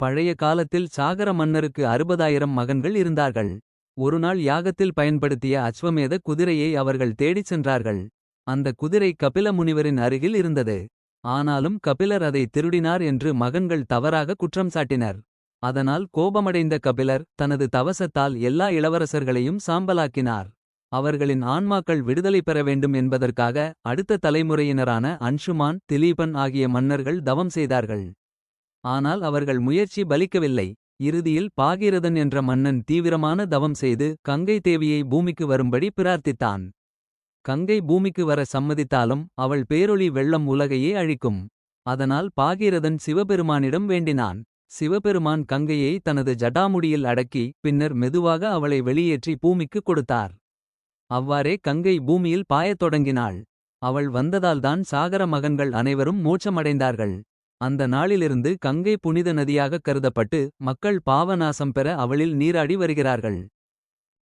பழைய காலத்தில் சாகர மன்னருக்கு 60,000 மகன்கள் இருந்தார்கள். ஒருநாள் யாகத்தில் பயன்படுத்திய அச்வமேத குதிரையை அவர்கள் தேடிச் சென்றார்கள். அந்த குதிரை கபில முனிவரின் அருகில் இருந்தது. ஆனாலும் கபிலர் அதை திருடினார் என்று மகன்கள் தவறாக குற்றம் சாட்டினர். அதனால் கோபமடைந்த கபிலர் தனது தவசத்தால் எல்லா இளவரசர்களையும் சாம்பலாக்கினார். அவர்களின் ஆன்மாக்கள் விடுதலை பெற வேண்டும் என்பதற்காக அடுத்த தலைமுறையினரான அன்ஷுமான் திலீபன் ஆகிய மன்னர்கள் தவம் செய்தார்கள். ஆனால் அவர்கள் முயற்சி பலிக்கவில்லை. இறுதியில் பாகீரதன் என்ற மன்னன் தீவிரமான தவம் செய்து கங்கை தேவியை பூமிக்கு வரும்படி பிரார்த்தித்தான். கங்கை பூமிக்கு வர சம்மதித்தாலும் அவள் பேரொளி வெள்ளம் உலகையே அழிக்கும். அதனால் பாகீரதன் சிவபெருமானிடம் வேண்டினான். சிவபெருமான் கங்கையை தனது ஜடாமுடியில் அடக்கி பின்னர் மெதுவாக அவளை வெளியேற்றி பூமிக்கு கொடுத்தார். அவ்வாறே கங்கை பூமியில் பாயத் தொடங்கினாள். அவள் வந்ததால்தான் சாகர மகன்கள் அனைவரும் மோட்சமடைந்தார்கள். அந்த நாளிலிருந்து கங்கை புனித நதியாகக் கருதப்பட்டு மக்கள் பாவநாசம் பெற அவளில் நீராடி வருகிறார்கள்.